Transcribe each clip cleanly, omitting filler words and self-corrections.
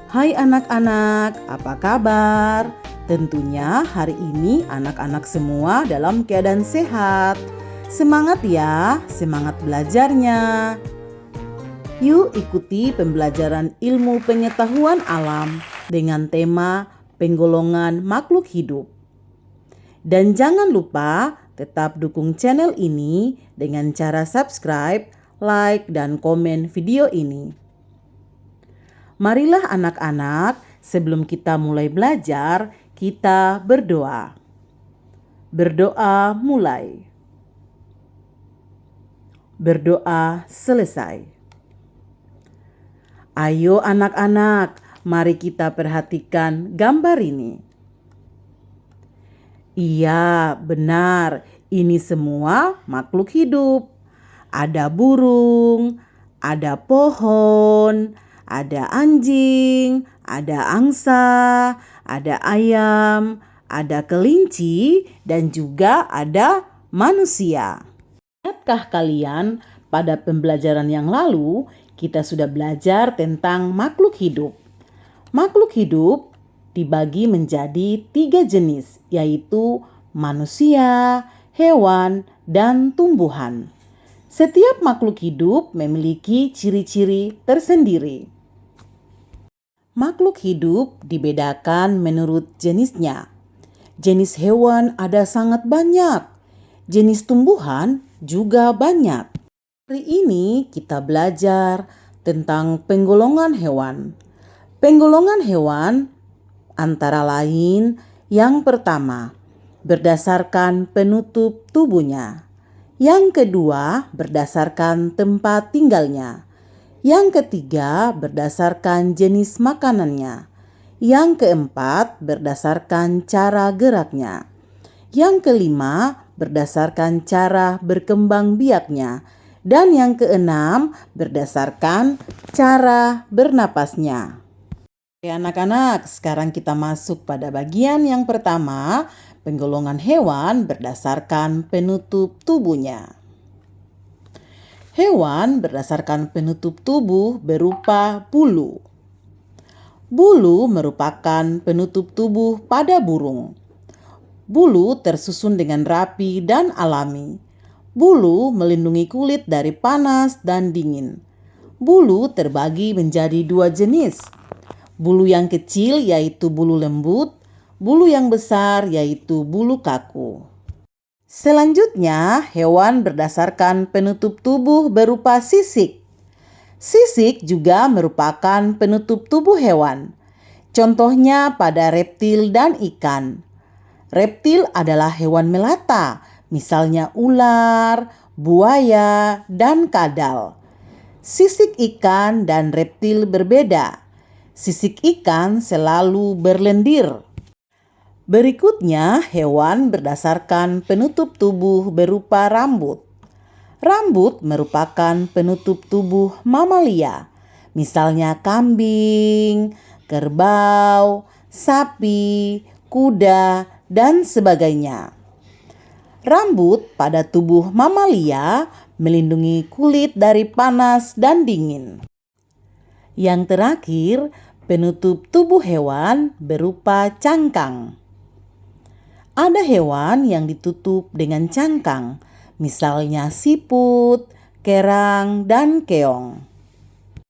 Hai anak-anak, apa kabar? Tentunya hari ini anak-anak semua dalam keadaan sehat. Semangat ya, semangat belajarnya. Yuk ikuti pembelajaran ilmu pengetahuan alam dengan tema penggolongan makhluk hidup. Dan jangan lupa tetap dukung channel ini dengan cara subscribe, like, dan komen video ini. Marilah anak-anak, sebelum kita mulai belajar, kita berdoa. Berdoa mulai. Berdoa selesai. Ayo anak-anak, mari kita perhatikan gambar ini. Iya, benar. Ini semua makhluk hidup. Ada burung, ada pohon, ada anjing, ada angsa, ada ayam, ada kelinci, dan juga ada manusia. Ingatkah kalian pada pembelajaran yang lalu kita sudah belajar tentang makhluk hidup? Makhluk hidup dibagi menjadi 3 jenis, yaitu manusia, hewan, dan tumbuhan. Setiap makhluk hidup memiliki ciri-ciri tersendiri. Makhluk hidup dibedakan menurut jenisnya. Jenis hewan ada sangat banyak. Jenis tumbuhan juga banyak. Hari ini kita belajar tentang penggolongan hewan. Penggolongan hewan antara lain yang pertama, berdasarkan penutup tubuhnya. Yang kedua, berdasarkan tempat tinggalnya. Yang ketiga, berdasarkan jenis makanannya. Yang keempat, berdasarkan cara geraknya. Yang kelima, berdasarkan cara berkembang biaknya. Dan yang keenam, berdasarkan cara bernapasnya. Oke anak-anak, sekarang kita masuk pada bagian yang pertama, penggolongan hewan berdasarkan penutup tubuhnya. Hewan berdasarkan penutup tubuh berupa bulu. Bulu merupakan penutup tubuh pada burung. Bulu tersusun dengan rapi dan alami. Bulu melindungi kulit dari panas dan dingin. Bulu terbagi menjadi 2 jenis. Bulu yang kecil yaitu bulu lembut, bulu yang besar yaitu bulu kaku. Selanjutnya, hewan berdasarkan penutup tubuh berupa sisik. Sisik juga merupakan penutup tubuh hewan. Contohnya pada reptil dan ikan. Reptil adalah hewan melata, misalnya ular, buaya, dan kadal. Sisik ikan dan reptil berbeda. Sisik ikan selalu berlendir. Berikutnya, hewan berdasarkan penutup tubuh berupa rambut. Rambut merupakan penutup tubuh mamalia, misalnya kambing, kerbau, sapi, kuda, dan sebagainya. Rambut pada tubuh mamalia melindungi kulit dari panas dan dingin. Yang terakhir, penutup tubuh hewan berupa cangkang. Ada hewan yang ditutup dengan cangkang, misalnya siput, kerang, dan keong.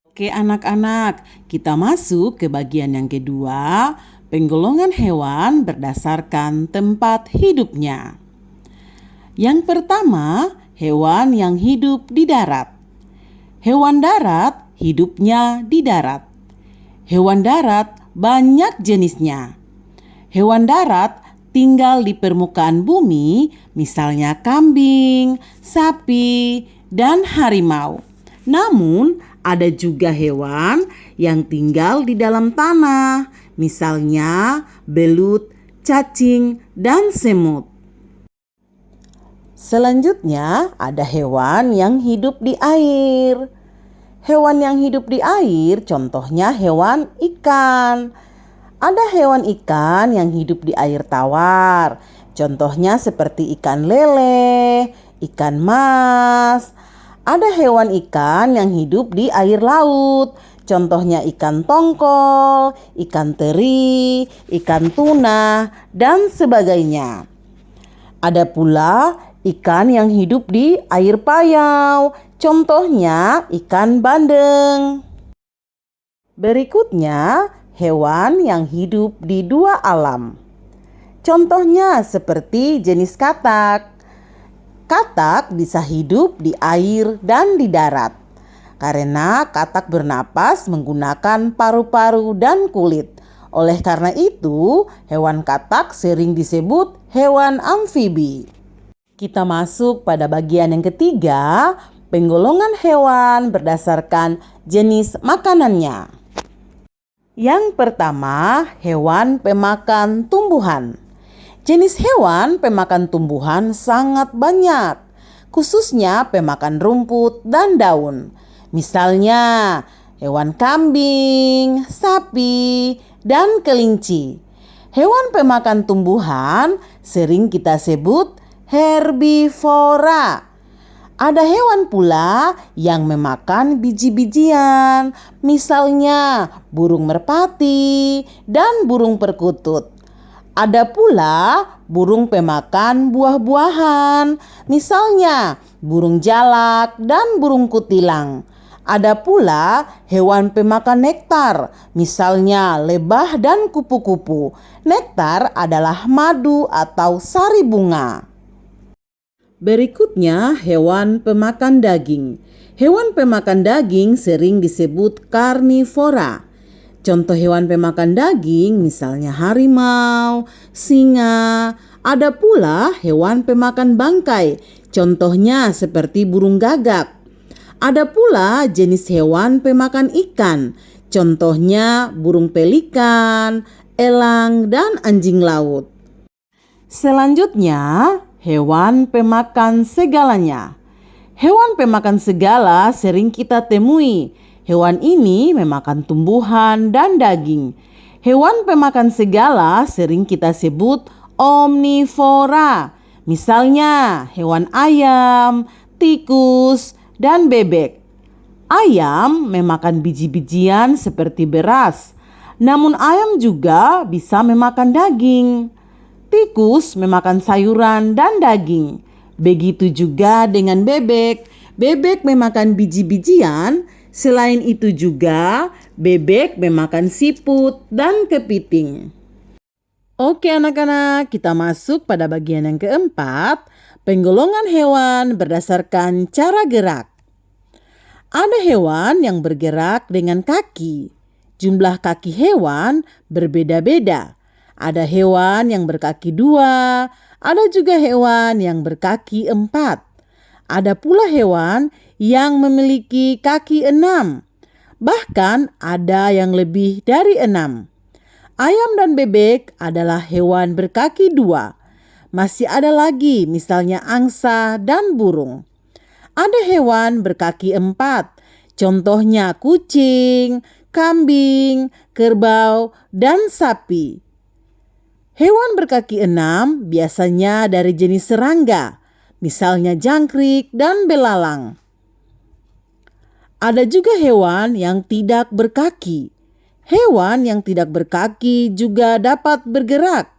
Oke anak-anak, kita masuk ke bagian yang kedua, penggolongan hewan berdasarkan tempat hidupnya. Yang pertama, hewan yang hidup di darat. Hewan darat hidupnya di darat. Hewan darat banyak jenisnya. Hewan darat tinggal di permukaan bumi, misalnya kambing, sapi, dan harimau. Namun, ada juga hewan yang tinggal di dalam tanah, misalnya belut, cacing, dan semut. Selanjutnya, ada hewan yang hidup di air. Hewan yang hidup di air contohnya hewan ikan. Ada hewan ikan yang hidup di air tawar. Contohnya seperti ikan lele, ikan mas. Ada hewan ikan yang hidup di air laut. Contohnya ikan tongkol, ikan teri, ikan tuna, dan sebagainya. Ada pula ikan yang hidup di air payau, contohnya ikan bandeng. Berikutnya, hewan yang hidup di dua alam. Contohnya seperti jenis katak. Katak bisa hidup di air dan di darat. Karena katak bernapas menggunakan paru-paru dan kulit. Oleh karena itu, hewan katak sering disebut hewan amfibi. Kita masuk pada bagian yang ketiga, penggolongan hewan berdasarkan jenis makanannya. Yang pertama, hewan pemakan tumbuhan. Jenis hewan pemakan tumbuhan sangat banyak, khususnya pemakan rumput dan daun. Misalnya, hewan kambing, sapi, dan kelinci. Hewan pemakan tumbuhan sering kita sebut herbivora. Ada hewan pula yang memakan biji-bijian, misalnya burung merpati dan burung perkutut. Ada pula burung pemakan buah-buahan, misalnya burung jalak dan burung kutilang. Ada pula hewan pemakan nektar, misalnya lebah dan kupu-kupu. Nektar adalah madu atau sari bunga. Berikutnya, hewan pemakan daging. Hewan pemakan daging sering disebut karnivora. Contoh hewan pemakan daging misalnya harimau, singa. Ada pula hewan pemakan bangkai, contohnya seperti burung gagak. Ada pula jenis hewan pemakan ikan, contohnya burung pelikan, elang, dan anjing laut. Selanjutnya, hewan pemakan segalanya. Hewan pemakan segala sering kita temui. Hewan ini memakan tumbuhan dan daging. Hewan pemakan segala sering kita sebut omnivora. Misalnya hewan ayam, tikus, dan bebek. Ayam memakan biji-bijian seperti beras. Namun ayam juga bisa memakan daging. Tikus memakan sayuran dan daging. Begitu juga dengan bebek. Bebek memakan biji-bijian. Selain itu juga bebek memakan siput dan kepiting. Oke anak-anak, kita masuk pada bagian yang keempat. Penggolongan hewan berdasarkan cara gerak. Ada hewan yang bergerak dengan kaki. Jumlah kaki hewan berbeda-beda. Ada hewan yang berkaki 2, ada juga hewan yang berkaki 4. Ada pula hewan yang memiliki kaki 6. Bahkan ada yang lebih dari 6. Ayam dan bebek adalah hewan berkaki 2. Masih ada lagi misalnya angsa dan burung. Ada hewan berkaki 4, contohnya kucing, kambing, kerbau, dan sapi. Hewan berkaki 6 biasanya dari jenis serangga, misalnya jangkrik dan belalang. Ada juga hewan yang tidak berkaki. Hewan yang tidak berkaki juga dapat bergerak.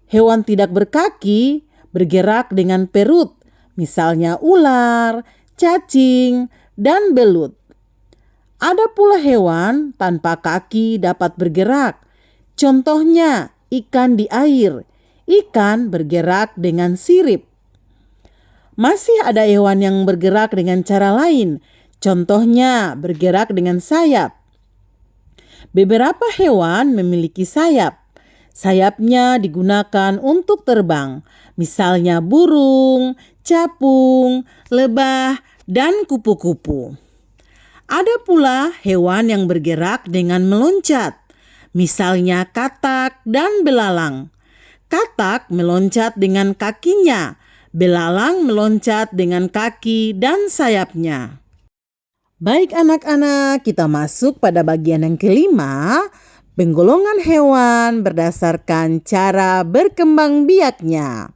Hewan tidak berkaki bergerak dengan perut, misalnya ular, cacing, dan belut. Ada pula hewan tanpa kaki dapat bergerak. Contohnya ikan di air. Ikan bergerak dengan sirip. Masih ada hewan yang bergerak dengan cara lain. Contohnya bergerak dengan sayap. Beberapa hewan memiliki sayap. Sayapnya digunakan untuk terbang. Misalnya burung, capung, lebah, dan kupu-kupu. Ada pula hewan yang bergerak dengan meloncat. Misalnya katak dan belalang. Katak meloncat dengan kakinya. Belalang meloncat dengan kaki dan sayapnya. Baik anak-anak, kita masuk pada bagian yang kelima. Penggolongan hewan berdasarkan cara berkembang biaknya.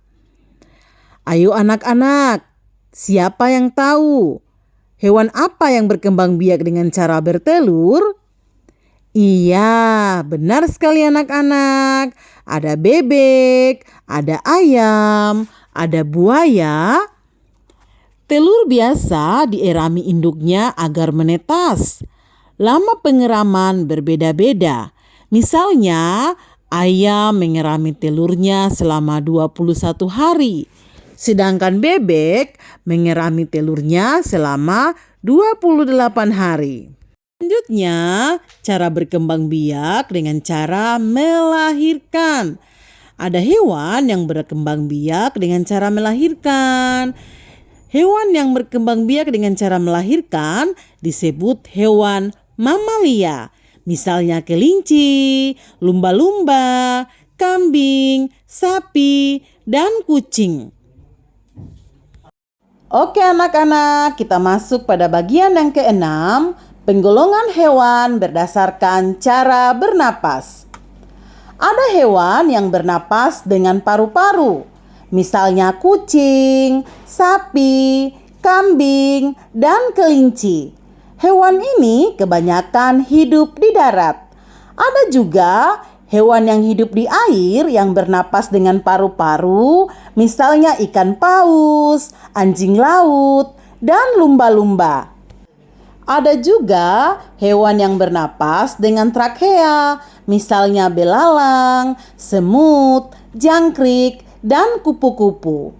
Ayo anak-anak, siapa yang tahu Hewan apa yang berkembang biak dengan cara bertelur? Iya, benar sekali anak-anak. Ada bebek, ada ayam, ada buaya. Telur biasa dierami induknya agar menetas. Lama pengeraman berbeda-beda. Misalnya, ayam mengerami telurnya selama 21 hari. Sedangkan bebek mengerami telurnya selama 28 hari. Selanjutnya, cara berkembang biak dengan cara melahirkan. Ada hewan yang berkembang biak dengan cara melahirkan. Hewan yang berkembang biak dengan cara melahirkan disebut hewan mamalia. Misalnya kelinci, lumba-lumba, kambing, sapi, dan kucing. Oke anak-anak, kita masuk pada bagian yang keenam, penggolongan hewan berdasarkan cara bernapas. Ada hewan yang bernapas dengan paru-paru, misalnya kucing, sapi, kambing, dan kelinci. Hewan ini kebanyakan hidup di darat. Ada juga hewan yang hidup di air yang bernapas dengan paru-paru, misalnya ikan paus, anjing laut, dan lumba-lumba. Ada juga hewan yang bernapas dengan trakea, misalnya belalang, semut, jangkrik, dan kupu-kupu.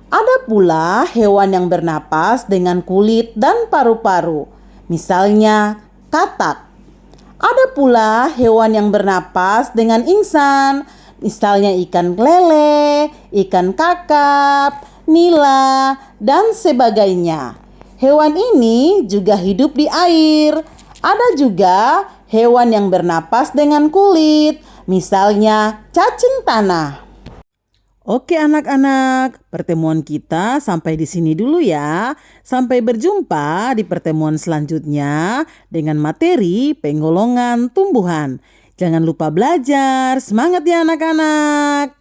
Ada pula hewan yang bernapas dengan kulit dan paru-paru, misalnya katak. Ada pula hewan yang bernapas dengan insang, misalnya ikan lele, ikan kakap, nila, dan sebagainya. Hewan ini juga hidup di air. Ada juga hewan yang bernapas dengan kulit, misalnya cacing tanah. Oke anak-anak, pertemuan kita sampai di sini dulu ya. Sampai berjumpa di pertemuan selanjutnya dengan materi penggolongan tumbuhan. Jangan lupa belajar, semangat ya anak-anak.